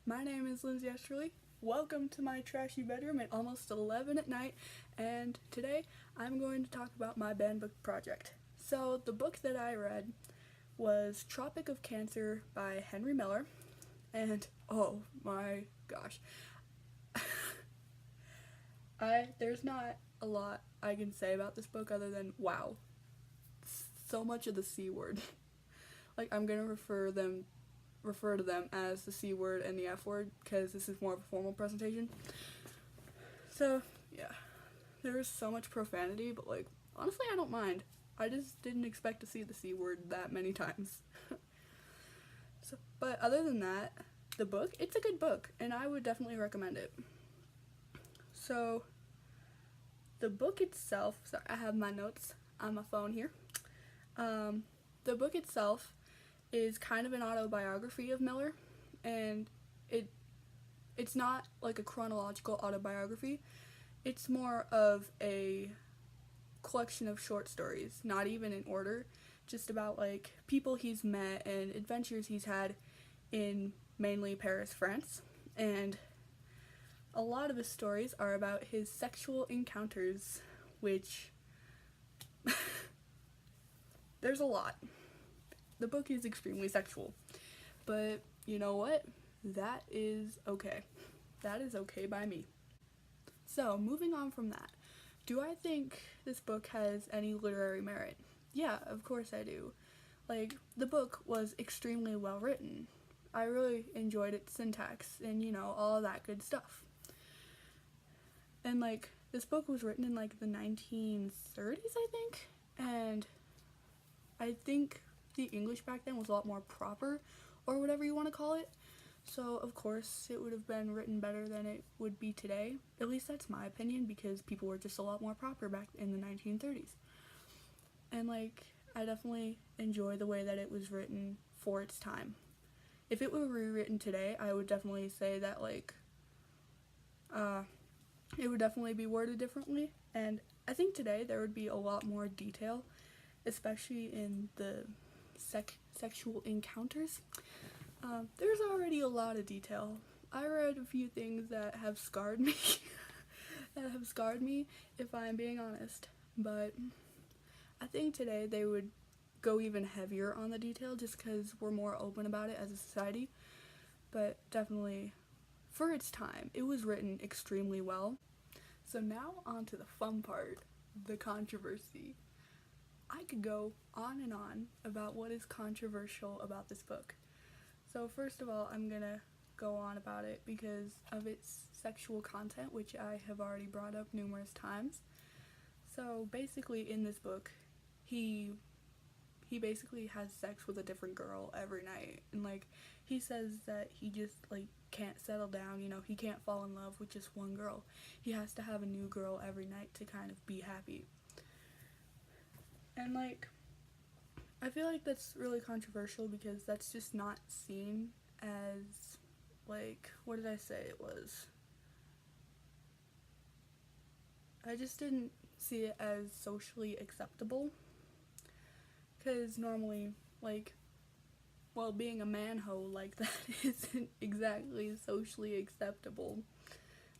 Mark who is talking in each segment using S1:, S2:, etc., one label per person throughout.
S1: My name is Lindsay Esterly. Welcome to my trashy bedroom at almost 11 at night, and today I'm going to talk about my banned book project. So, the book that I read was Tropic of Cancer by Henry Miller, and oh my gosh, there's not a lot I can say about this book other than wow, so much of the C word. Like, I'm gonna refer to them as the C word and the F word because this is more of a formal presentation. So, yeah, there is so much profanity, but like, honestly, I don't mind. I just didn't expect to see the C word that many times. But other than that, the book, it's a good book, and I would definitely recommend it. So, the book itself, sorry, I have my notes on my phone here. The book itself is kind of an autobiography of Miller, and it's not like a chronological autobiography. It's more of a collection of short stories, not even in order, just about like people he's met and adventures he's had in mainly Paris, France. And a lot of his stories are about his sexual encounters, which there's a lot. The book is extremely sexual, but you know what? That is okay. That is okay by me. So, moving on from that, do I think this book has any literary merit? Yeah, of course I do. Like, the book was extremely well written. I really enjoyed its syntax and, all of that good stuff. And, like, this book was written in, like, the 1930s, I think, and I think the English back then was a lot more proper, or whatever you want to call it. So, of course, it would have been written better than it would be today. At least that's my opinion, because people were just a lot more proper back in the 1930s. And, like, I definitely enjoy the way that it was written for its time. If it were rewritten today, I would definitely say that, like, it would definitely be worded differently. And I think today there would be a lot more detail, especially in the sexual encounters. There's already a lot of detail. I read a few things that have scarred me, if I'm being honest. But I think today they would go even heavier on the detail just because we're more open about it as a society. But definitely, for its time, it was written extremely well. So now on to the fun part, the controversy. I could go on and on about what is controversial about this book. So first of all, I'm gonna go on about it because of its sexual content, which I have already brought up numerous times. So basically in this book, he basically has sex with a different girl every night, and like he says that he just like can't settle down, he can't fall in love with just one girl. He has to have a new girl every night to kind of be happy. And like, I feel like that's really controversial because that's just not seen as, like, what did I say it was? I just didn't see it as socially acceptable. Because normally, like, well, being a man-hoe like that isn't exactly socially acceptable.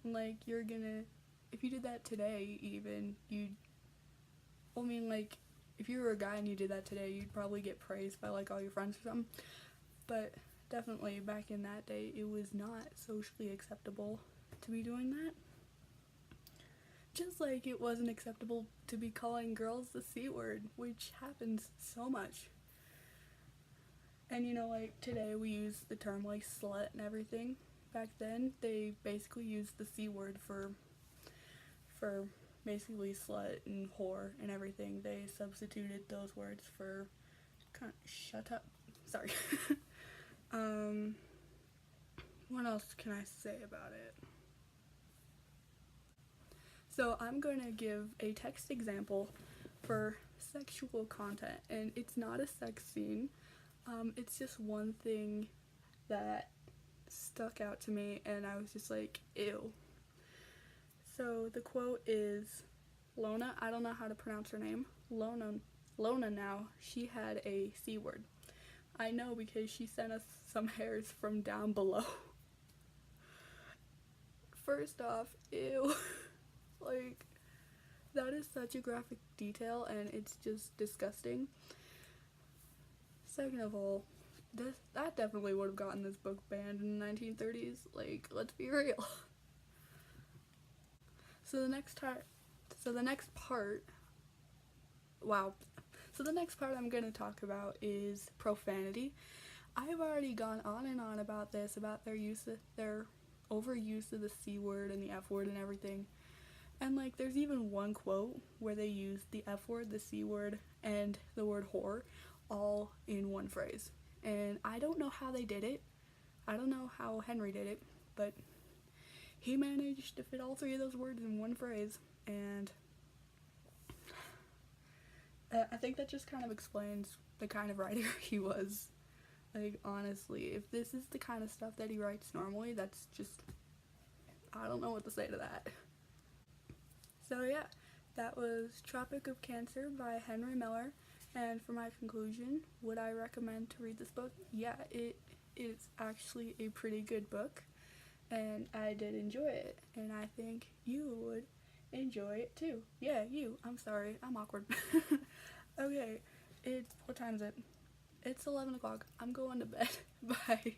S1: Like, if you did that today even, if you were a guy and you did that today, you'd probably get praised by, like, all your friends or something. But definitely back in that day, it was not socially acceptable to be doing that. Just like it wasn't acceptable to be calling girls the C word, which happens so much. And like, today we use the term, like, slut and everything. Back then, they basically used the C word for basically slut and whore and everything. They substituted those words for shut up. Sorry. What else can I say about it? So I'm going to give a text example for sexual content, and it's not a sex scene. It's just one thing that stuck out to me, and I was just like, ew. So the quote is, Lona, I don't know how to pronounce her name, Lona now, she had a C word. I know because she sent us some hairs from down below. First off, ew. Like, that is such a graphic detail and it's just disgusting. Second of all, that definitely would have gotten this book banned in the 1930s. Like, let's be real. So the next part, wow. So the next part I'm going to talk about is profanity. I've already gone on and on about this, about their overuse of the C word and the F word and everything. And like, there's even one quote where they use the F word, the C word, and the word whore all in one phrase. And I don't know how they did it. I don't know how Henry did it, but he managed to fit all three of those words in one phrase. And I think that just kind of explains the kind of writer he was. Like, honestly, if this is the kind of stuff that he writes normally, that's just, I don't know what to say to that. So yeah, that was Tropic of Cancer by Henry Miller. And for my conclusion, would I recommend to read this book? Yeah, it is actually a pretty good book, and I did enjoy it, and I think you would enjoy it too. Yeah, you. I'm sorry, I'm awkward. Okay, what time is it? It's 11 o'clock. I'm going to bed. Bye.